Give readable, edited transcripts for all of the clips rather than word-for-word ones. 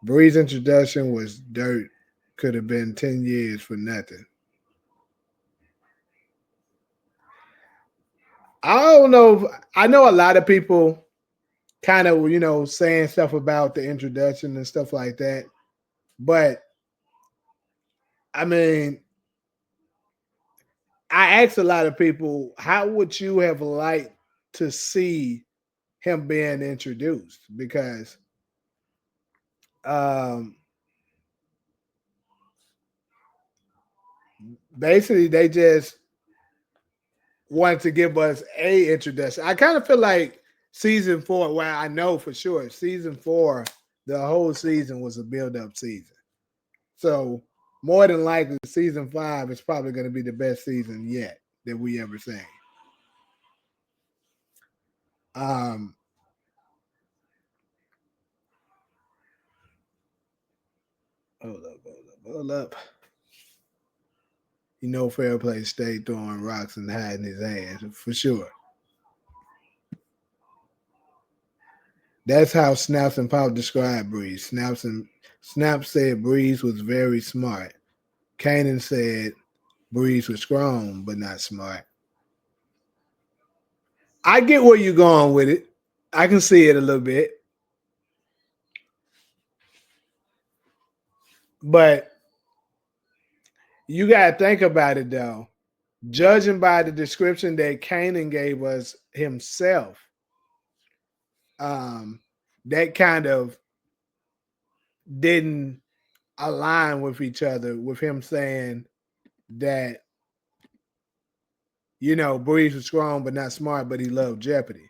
Bree's introduction was dirt. Could have been 10 years for nothing. I don't know. I know a lot of people kind of, saying stuff about the introduction and stuff like that. But I mean, I asked a lot of people, how would you have liked to see him being introduced? Because um, basically they just wanted to give us a introduction. I kind of feel like season 4, well, I know for sure, season 4, the whole season was a build-up season. So more than likely, season 5 is probably going to be the best season yet that we ever seen. Um, hold up. Fair play stayed throwing rocks and hiding his ass for sure. That's how Snaps and Pop described Breeze. Snaps said Breeze was very smart. Kanan said Breeze was strong but not smart. I get where you're going with it. I can see it a little bit. But you got to think about it, though. Judging by the description that Kanan gave us himself, that kind of didn't align with each other, with him saying that, Breeze was strong but not smart, but he loved Jeopardy.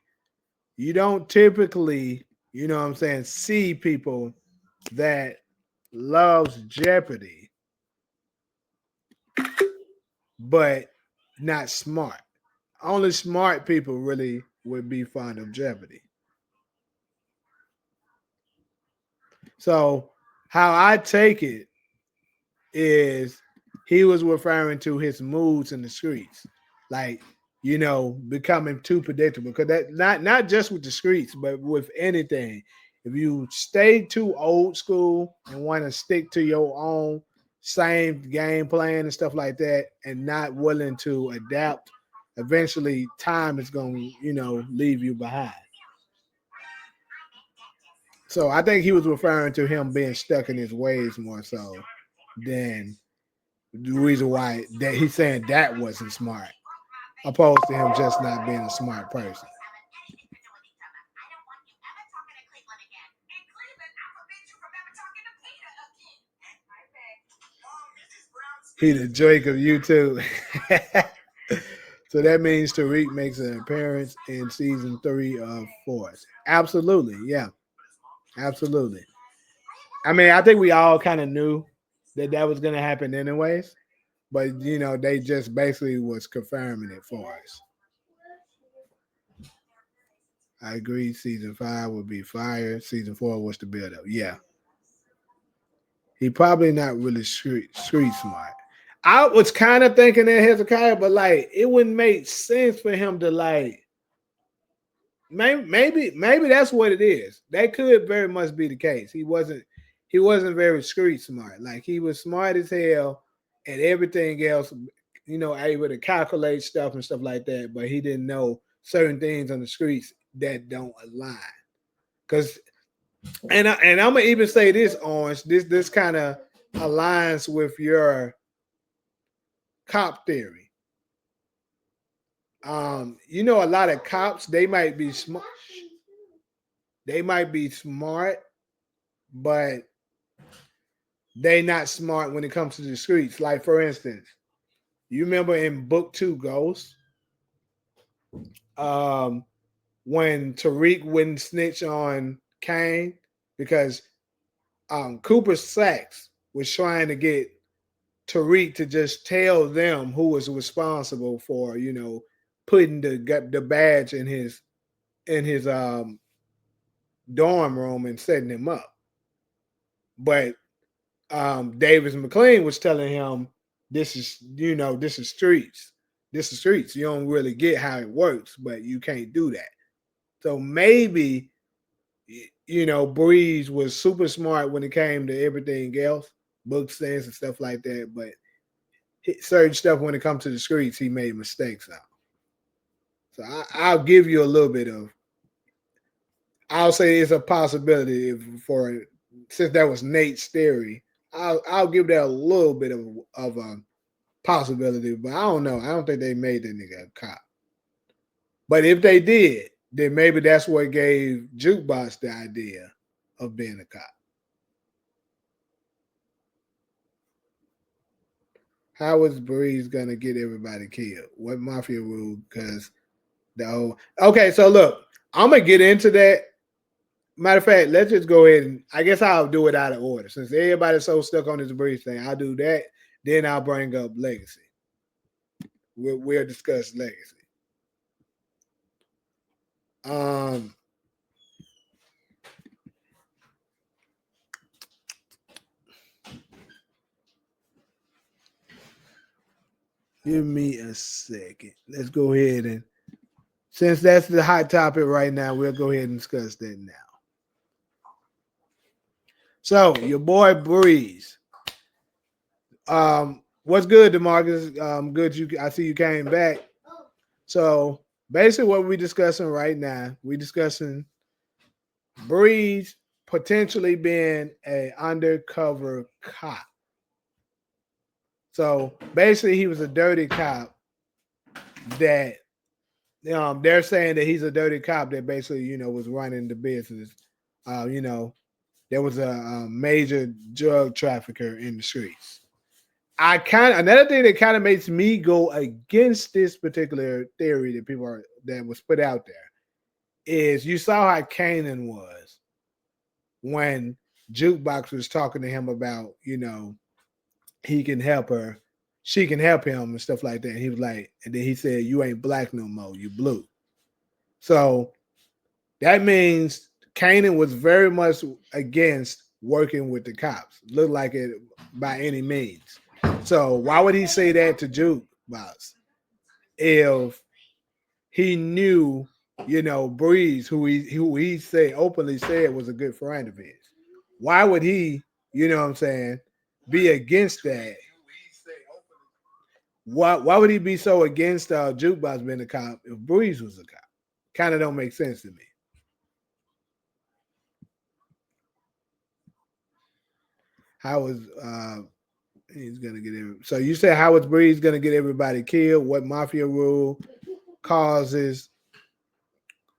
You don't typically, see people that loves Jeopardy but not smart. Only smart people really would be fond of Jeopardy. So how I take it is he was referring to his moods in the streets, like becoming too predictable. Because that not just with the streets, but with anything. If you stay too old school and want to stick to your own same game plan and stuff like that, and not willing to adapt, eventually time is going to leave you behind. So I think he was referring to him being stuck in his ways more so than the reason why that he's saying that wasn't smart, opposed to him just not being a smart person. He the Drake of YouTube. So that means Tariq makes an appearance in season 3 of Force. Absolutely, yeah, absolutely. I mean, I think we all kind of knew that was going to happen anyways, but they just basically was confirming it for us. I agree. Season 5 would be fire. Season 4 was the build up. Yeah, he probably not really street smart. I was kind of thinking that Hezekiah, but like it wouldn't make sense for him to like. Maybe that's what it is. That could very much be the case. He wasn't very street smart. Like he was smart as hell and everything else, able to calculate stuff and stuff like that, but he didn't know certain things on the streets that don't align. Cause and I'm gonna even say this, Orange, this kind of aligns with your cop theory. A lot of cops, they might be smart. They might be smart, but they not smart when it comes to the streets. Like for instance, you remember in book 2 Ghost, when Tariq wouldn't snitch on Kane because Cooper Sachs was trying to get Tariq to just tell them who was responsible for, putting the badge in his dorm room and setting him up. But Davis McLean was telling him, this is streets. This is streets. You don't really get how it works, but you can't do that. So maybe, Breeze was super smart when it came to everything else, book stands and stuff like that. But certain stuff when it comes to the streets, he made mistakes on. So I'll give you a little bit of. I'll say it's a possibility since that was Nate's theory. I'll give that a little bit of a possibility, but I don't know. I don't think they made that nigga a cop. But if they did, then maybe that's what gave Jukebox the idea of being a cop. How is Breeze gonna get everybody killed? What mafia rule? Because okay, so look, I'm gonna get into that. Matter of fact, let's just go ahead and I guess I'll do it out of order. Since everybody's so stuck on this Breeze thing, I'll do that. Then I'll bring up legacy. We'll discuss legacy. Give me a second. Let's go ahead and since that's the hot topic right now, we'll go ahead and discuss that now. So your boy Breeze. What's good, DeMarcus? Good. I see you came back. So basically, what we're discussing right now, we're discussing Breeze potentially being an undercover cop. So basically, he was a dirty cop that they're saying that he's a dirty cop that basically, was running the business. There was a major drug trafficker in the streets. Another thing that kind of makes me go against this particular theory that was put out there is you saw how Kanan was when Jukebox was talking to him about, he can help her, she can help him and stuff like that. And he was like, and then he said, "You ain't black no more, you blue." So that means Kanan was very much against working with the cops. Looked like it by any means. So why would he say that to Jukebox if he knew, Breeze, who he openly said was a good friend of his? Why would he, be against that? Why would he be so against Jukebox being a cop if Breeze was a cop? Kind of don't make sense to me. How is he's gonna get it? So you said how is Breeze gonna get everybody killed? What mafia rule causes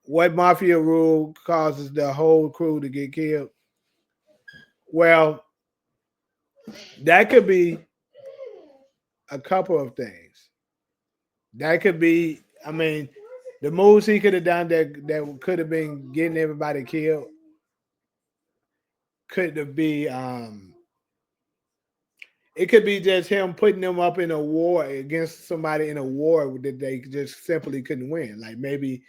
the whole crew to get killed? Well, that could be a couple of things. That could be, the moves he could have done that could have been getting everybody killed could have be it could be just him putting them up in a war against somebody in a war that they just simply couldn't win. Like maybe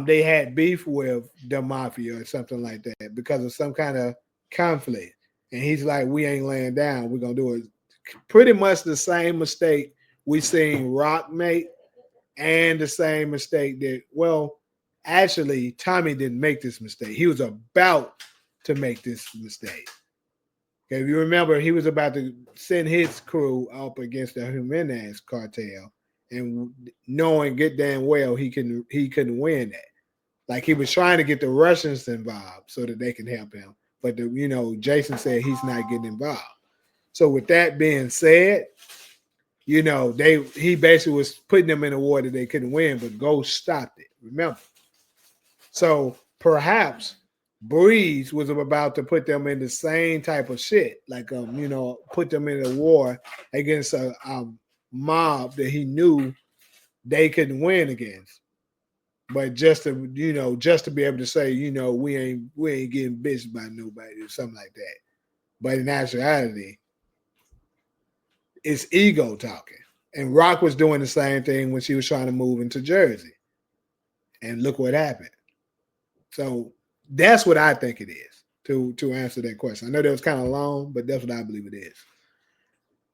they had beef with the mafia or something like that because of some kind of conflict. And he's like, "We ain't laying down. We're going to do it." Pretty much the same mistake we seen Rock make and the same mistake that, actually, Tommy didn't make this mistake. He was about to make this mistake. If you remember, he was about to send his crew up against the Jimenez cartel, and knowing good damn well he couldn't win that. Like he was trying to get the Russians involved so that they can help him, but Jason said he's not getting involved. So with that being said, he basically was putting them in a war that they couldn't win, but Ghost stopped it. Remember, so perhaps Breeze was about to put them in the same type of shit, like put them in a war against a mob that he knew they couldn't win against, but just to be able to say, we ain't getting bitched by nobody or something like that. But in actuality, it's ego talking. And Rock was doing the same thing when she was trying to move into Jersey, and look what happened. So that's what I think it is to answer that question. I know that was kind of long, but that's what I believe it is.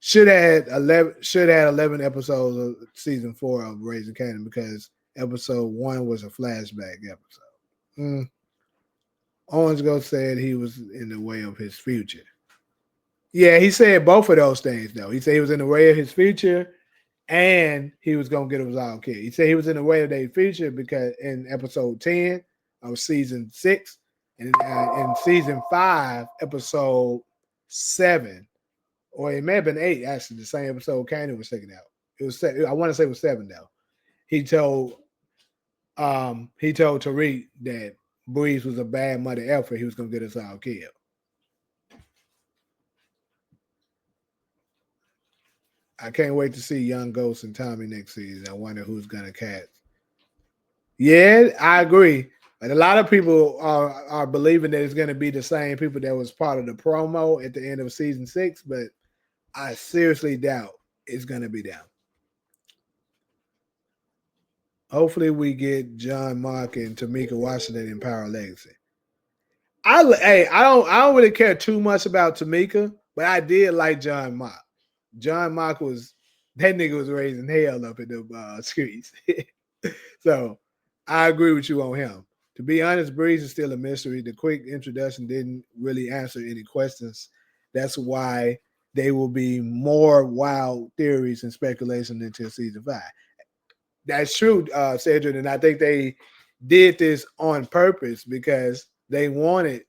Should have 11 episodes of season 4 of Raising Kanan because episode 1 was a flashback episode. Owens Ghost said he was in the way of his future. Yeah, he said both of those things though. He said he was in the way of his future, and he was gonna get a resolved kid. He said he was in the way of their future because in episode 10 of season 6, and in season 5, episode 7, or it may have been 8. Actually, the same episode Kanan was taken out. It was I want to say it was 7 though. He told Tariq that Breeze was a bad mother effer. He was gonna get us all killed. I can't wait to see Young Ghost and Tommy next season. I wonder who's gonna catch. Yeah, I agree. But a lot of people are believing that it's going to be the same people that was part of the promo at the end of season 6, but I seriously doubt it's going to be them. Hopefully, we get John Mark and Tamika Washington in Power Legacy. I don't really care too much about Tamika, but I did like John Mark. John Mark that nigga was raising hell up in the streets. So I agree with you on him. To be honest, Breeze is still a mystery. The quick introduction didn't really answer any questions. That's why they will be more wild theories and speculation until season 5. That's true, Cedric, and I think they did this on purpose because they wanted,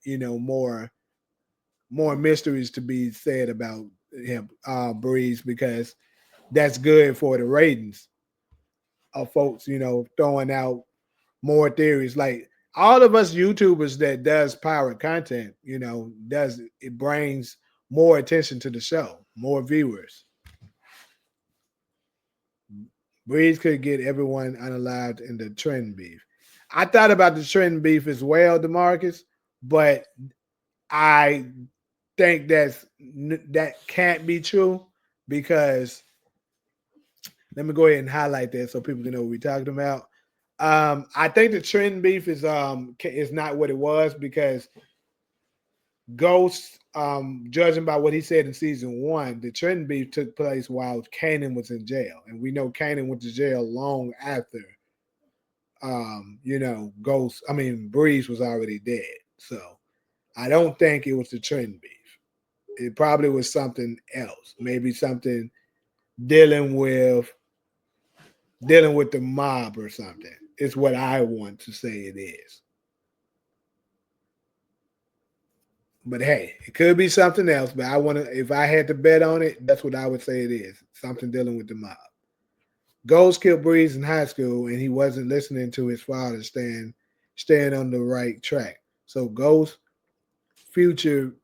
more mysteries to be said about him, Breeze, because that's good for the ratings of folks, throwing out more theories. Like all of us YouTubers that does pirate content, it brings more attention to the show, more viewers. Breeze could get everyone unalived in the trend beef. I thought about the trend beef as well, DeMarcus, but I think that can't be true because let me go ahead and highlight that so people can know what we're talking about. I think the trend beef is not what it was because Ghost, judging by what he said in season 1, the trend beef took place while Kanan was in jail, and we know Kanan went to jail long after. Breeze was already dead, so I don't think it was the trend beef. It probably was something else, maybe something dealing with the mob or something. It's what I want to say it is. But hey, it could be something else. But if I had to bet on it, that's what I would say it is. Something dealing with the mob. Ghost killed Breeze in high school, and he wasn't listening to his father staying on the right track. So Ghost future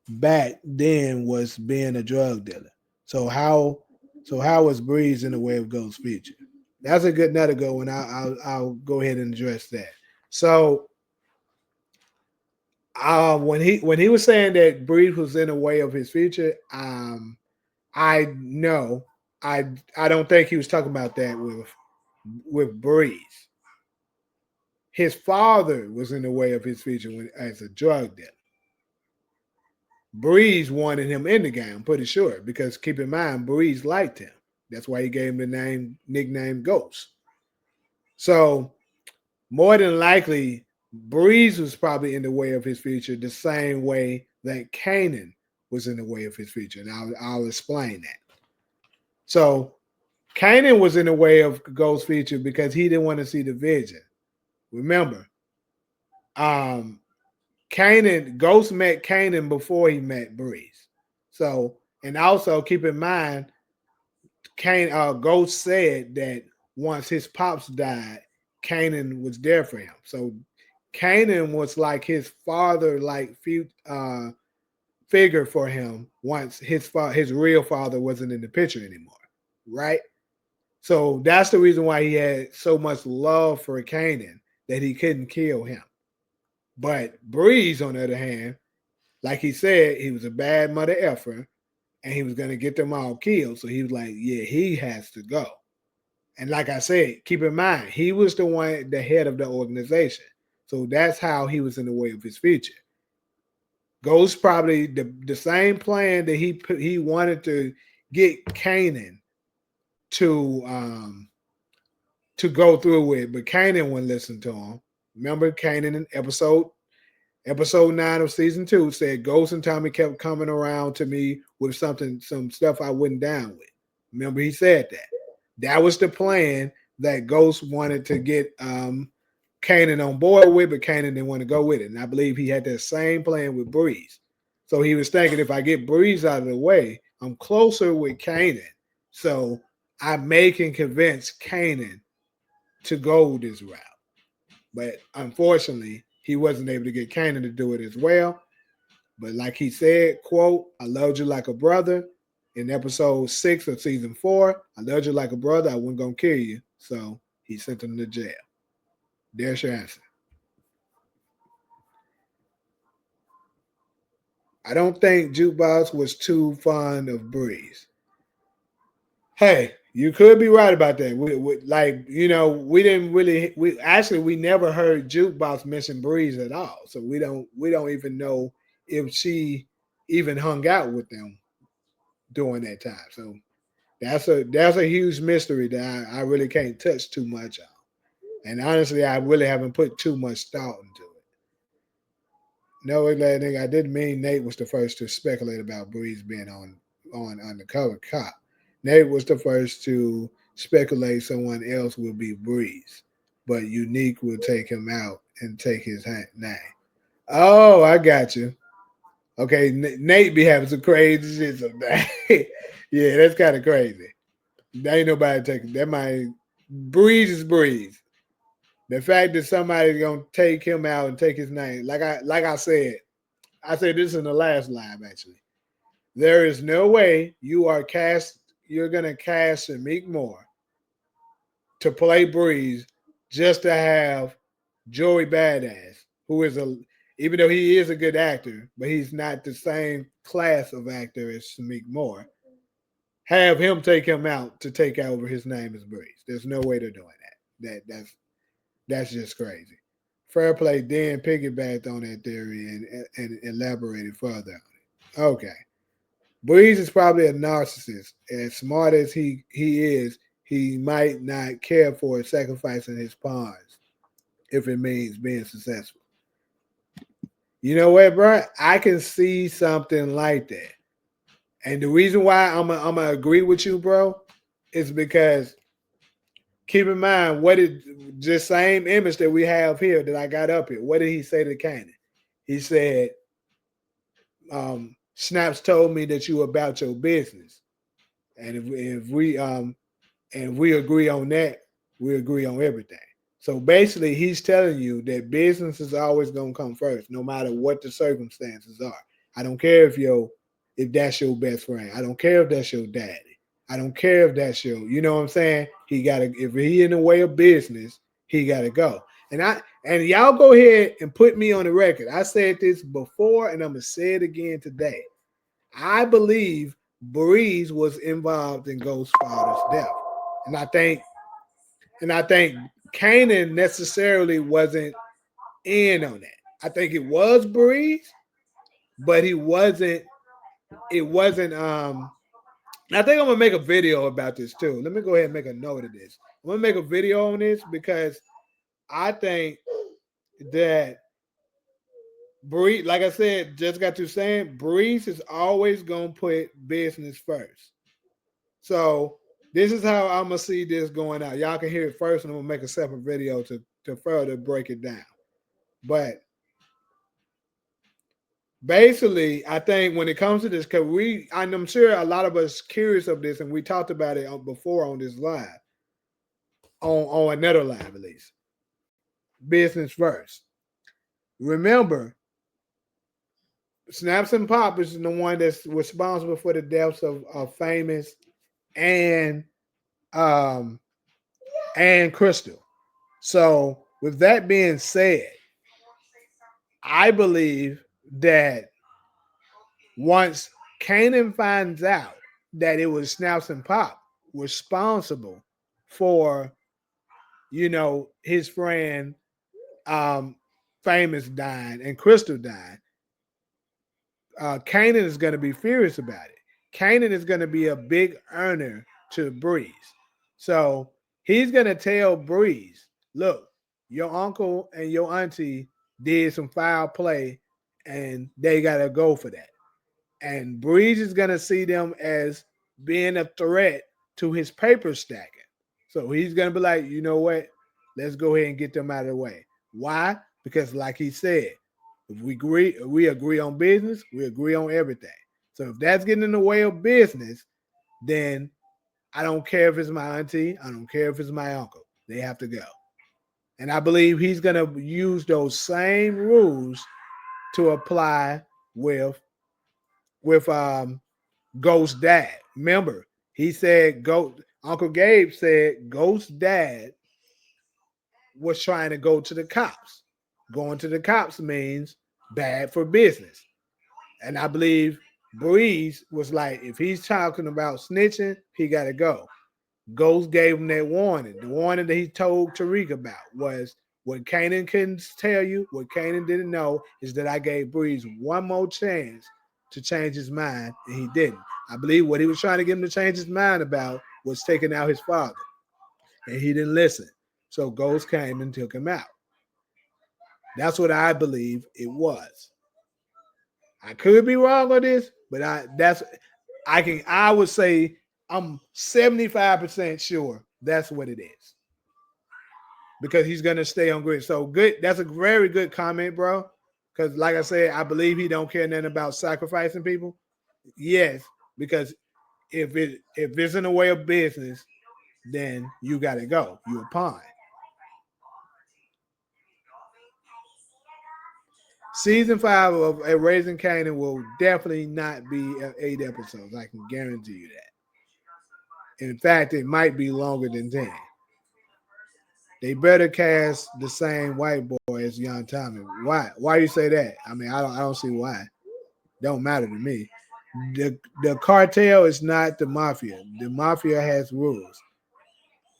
back then was being a drug dealer. So how was Breeze in the way of Ghost's future? That's a good nut to go, and I'll go ahead and address that. So when he was saying that Breeze was in the way of his future, I know I don't think he was talking about that with Breeze. His father was in the way of his future as a drug dealer. Breeze wanted him in the game, I'm pretty sure, because keep in mind, Breeze liked him. That's why he gave him the nickname Ghost. So more than likely, Breeze was probably in the way of his future the same way that Kanan was in the way of his future. And I'll explain that. So Kanan was in the way of Ghost's future because he didn't want to see the vision. Remember, Ghost met Kanan before he met Breeze. So, and also keep in mind, Ghost said that once his pops died, Kanan was there for him. So Kanan was like his father, like figure for him once his real father wasn't in the picture anymore, right? So that's the reason why he had so much love for Kanan that he couldn't kill him. But Breeze, on the other hand, like he said, he was a bad mother effer, and he was going to get them all killed. So he was like, yeah, he has to go. And like I said, keep in mind, he was the head of the organization. So that's how he was in the way of his future. Ghost probably the same plan that he wanted to get Kanan to go through with, but Kanan wouldn't listen to him. Remember Kanan in episode Episode 9 of season 2 said Ghost and Tommy kept coming around to me with some stuff I wasn't down with. Remember, he said that. That was the plan that Ghost wanted to get Kanan on board with, but Kanan didn't want to go with it. And I believe he had that same plan with Breeze. So he was thinking, if I get Breeze out of the way, I'm closer with Kanan. So I may can convince Kanan to go this route. But unfortunately, he wasn't able to get Kanan to do it as well. But like he said, quote, I loved you like a brother. In episode 6 of season 4, I loved you like a brother. I wasn't going to kill you. So he sent him to jail. There's your answer. I don't think Jukebox was too fond of Breeze. Hey, you could be right about that. We didn't really. We never heard Jukebox mention Breeze at all. So we don't even know if she even hung out with them during that time. So that's a huge mystery that I really can't touch too much on. And honestly, I really haven't put too much thought into it. No, I didn't mean Nate was the first to speculate about Breeze being on Undercover Cop. Nate was the first to speculate someone else will be Breeze, but Unique will take him out and take his name. Oh, I got you. Okay, Nate be having some crazy shit sometimes. Yeah, that's kind of crazy. There ain't nobody taking that. Breeze is Breeze. The fact that somebody's gonna take him out and take his name, like I said this in the last live actually. There is no way you're gonna cast Shamik Moore to play Breeze just to have Joey Badass, who is even though he is a good actor, but he's not the same class of actor as Shamik Moore. Have him take him out to take over his name as Breeze. There's no way they're doing that. That's just crazy. Fair Play then piggybacked on that theory and elaborated further on it. Okay. Breeze is probably a narcissist. As smart as he is, he might not care for sacrificing his pawns if it means being successful. You know what, bro? I can see something like that. And the reason why I'm gonna agree with you, bro, is because keep in mind what is the same image that we have here that I got up here. What did he say to Kanan? He said, Snaps told me that you about your business. And if we agree on that, we agree on everything. So basically he's telling you that business is always gonna come first, no matter what the circumstances are. I don't care if that's your best friend. I don't care if that's your daddy. I don't care if that's you know what I'm saying? If he in the way of business, he gotta go. And y'all go ahead and put me on the record. I said this before and I'm gonna say it again today. I believe Breeze was involved in Ghostfather's death. And I think Kanan necessarily wasn't in on that. I think it was Breeze, but it wasn't I think I'm gonna make a video about this too. Let me go ahead and make a note of this. I'm gonna make a video on this because I think that Breeze, like I said, just got to saying, Breeze is always gonna put business first. So this is how I'm gonna see this going out. Y'all can hear it first, and I'm gonna make a separate video to further break it down. But basically, I think when it comes to this, because I'm sure a lot of us curious of this, and we talked about it before on this live, on another live at least. Business first. Remember, Snaps and Pop is the one that's responsible for the deaths of Famous and Crystal. So, with that being said, I believe that once Kanan finds out that it was Snaps and Pop responsible for, his friend Famous dying and Crystal dying, Kanan is going to be furious about it. Kanan is going to be a big earner to Breeze. So he's going to tell Breeze, look, your uncle and your auntie did some foul play, and they gotta go for that. And Breeze is gonna see them as being a threat to his paper stacking. So he's gonna be like, you know what? Let's go ahead and get them out of the way. Why? Because, like he said, if we agree on business, we agree on everything. So if that's getting in the way of business, then I don't care if it's my auntie, I don't care if it's my uncle. They have to go. And I believe he's gonna use those same rules to apply with Ghost Dad. Remember, he said Uncle Gabe said Ghost Dad was trying to go to the cops. Going to the cops means bad for business. And I believe Breeze was like, if he's talking about snitching, he got to go. Ghost gave him that warning. The warning that he told Tariq about was, what Kanan couldn't tell you, what Kanan didn't know, is that I gave Breeze one more chance to change his mind, and he didn't. I believe what he was trying to get him to change his mind about was taking out his father, and he didn't listen. So Ghost came and took him out. That's what I believe it was. I could be wrong on this, but I would say I'm 75% sure that's what it is. Because he's gonna stay on grid. So good. That's a very good comment, bro. Because like I said, I believe he don't care nothing about sacrificing people. Yes, because if it's in the way of business, then you gotta go. You're a pawn. Season 5 of Raising Kanan will definitely not be 8 episodes. I can guarantee you that. In fact, it might be longer than 10. They better cast the same white boy as Young Tommy. Why? Why you say that? I mean, I don't see why. Don't matter to me. The cartel is not the mafia. The mafia has rules.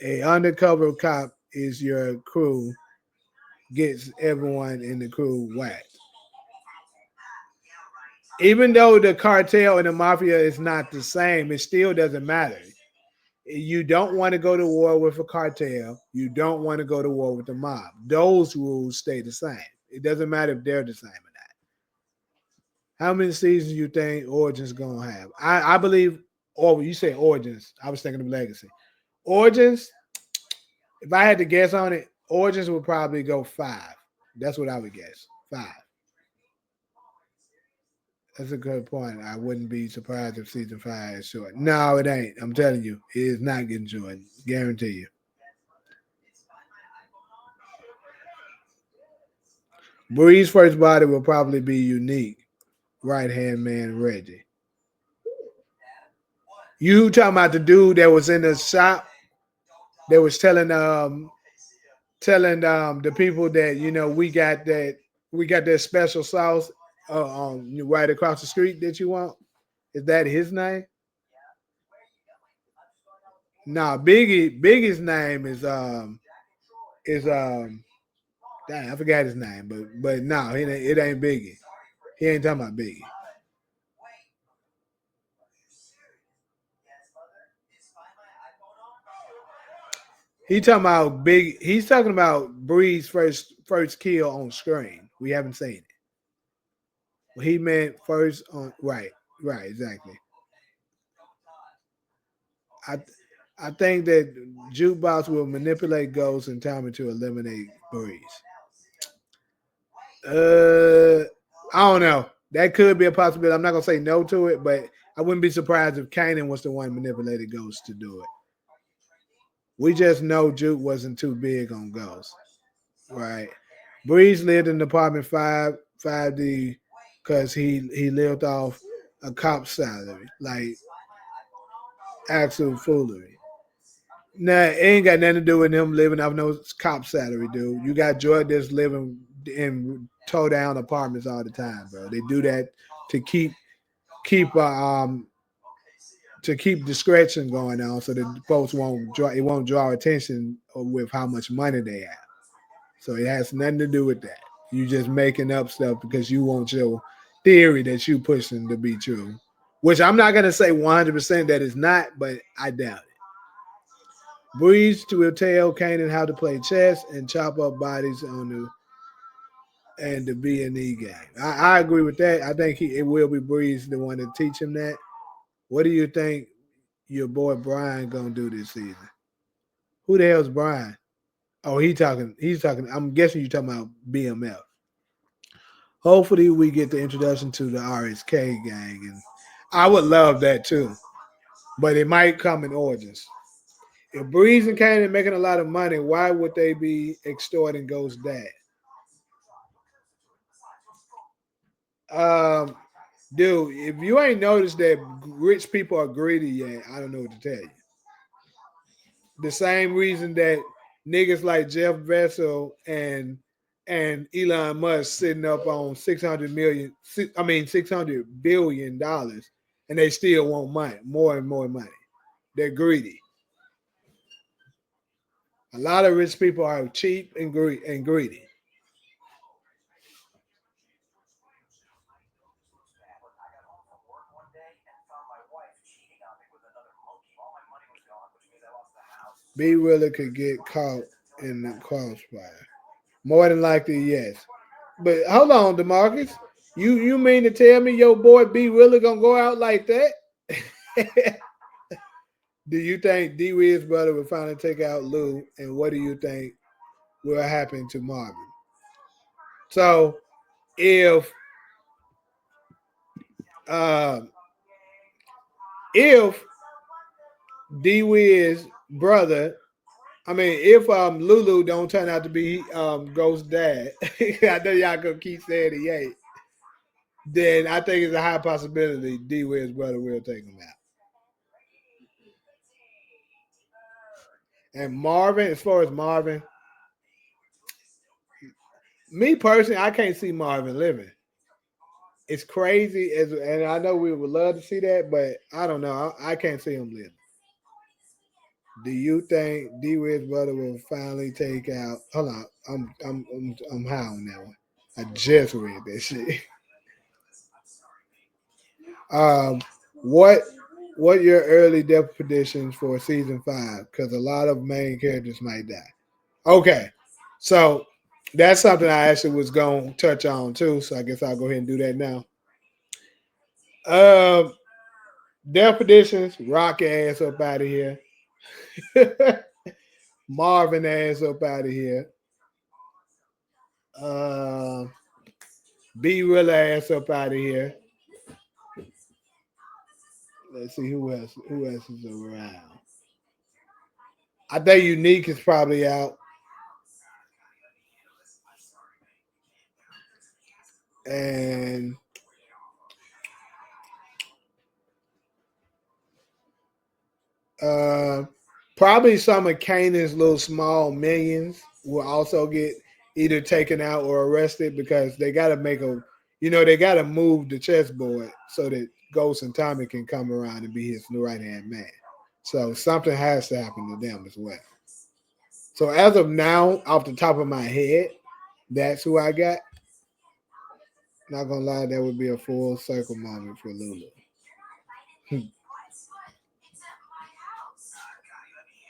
A undercover cop is your crew, gets everyone in the crew whacked. Even though the cartel and the mafia is not the same, it still doesn't matter. You don't want to go to war with a cartel. You don't want to go to war with the mob. Those rules stay the same. It doesn't matter if they're the same or not. How many seasons you think Origins gonna have? I believe. Or you say Origins. I was thinking of Legacy. Origins. If I had to guess on it, Origins would probably go 5. That's what I would guess. 5. That's a good point. I wouldn't be surprised if season 5 is short. No, it ain't. I'm telling you, it is not getting short. Guarantee you. Bree's first body will probably be unique. Right hand man Reggie. You talking about the dude that was in the shop that was telling the people that we got that special sauce right across the street that you want. Is that his name? No, Biggie's name is dang, I forgot his name, but no, it ain't Biggie. He ain't talking about Biggie. He's talking about Bree's first kill on screen. We haven't seen it. Well, he meant first on right, exactly. I think that Jukebox will manipulate Ghost and Tommy to eliminate Breeze. I don't know. That could be a possibility. I'm not gonna say no to it, but I wouldn't be surprised if Kanan was the one manipulated Ghost to do it. We just know Juke wasn't too big on Ghost. Right. Breeze lived in apartment 5D because he lived off a cop's salary. Like absolute foolery. Nah, it ain't got nothing to do with him living off no cop salary, dude. You got Jordan that's living in toe down apartments all the time, bro. They do that to keep discretion going on, so that folks won't draw attention with how much money they have. So it has nothing to do with that. You just making up stuff because you want your theory that you pushing to be true, which I'm not gonna say 100% that it's not, but I doubt it. Breeze will tell Kanan how to play chess and chop up bodies on the and the B&E game. I agree with that. I think it will be Breeze the one to teach him that. What do you think your boy Brian gonna do this season? Who the hell's Brian? Oh, he's talking. I'm guessing you're talking about BMF. Hopefully, we get the introduction to the RSK gang, and I would love that too. But it might come in Origins. If Breeze and Kanan making a lot of money, why would they be extorting Ghost Dad? Dude, if you ain't noticed that rich people are greedy yet, I don't know what to tell you. The same reason that niggas like Jeff Bezos and Elon Musk sitting up on $600 billion, and they still want money, more and more money. They're greedy. A lot of rich people are cheap and greedy. B really could get caught in the crossfire. More than likely, yes. But hold on, DeMarcus. You mean to tell me your boy B really gonna go out like that? Do you think D Wid's brother will finally take out Lou? And what do you think will happen to Marvin? So if uh, if D Wid's brother, if Lulu don't turn out to be Ghost Dad, I know y'all gonna keep saying he ain't. Then I think it's a high possibility D Wid's brother will take him out. And Marvin, as far as Marvin, me personally, I can't see Marvin living. It's crazy, and I know we would love to see that, but I don't know. I can't see him living. Do you think D Wid's brother will finally take out? Hold on, I'm high on that one. I just read that shit. What your early death predictions for season 5? Because a lot of main characters might die. Okay, so that's something I actually was going to touch on too. So I guess I'll go ahead and do that now. Death predictions. Rock ass up out of here. Marvin ass up out of here. B real ass up out of here. Let's see who else. Who else is around? I think Unique is probably out. And probably some of Kanan's little small minions will also get either taken out or arrested because they got to they got to move the chessboard so that Ghost and Tommy can come around and be his new right hand man. So something has to happen to them as well. So as of now, off the top of my head, that's who I got. Not gonna lie, that would be a full circle moment for Lulu.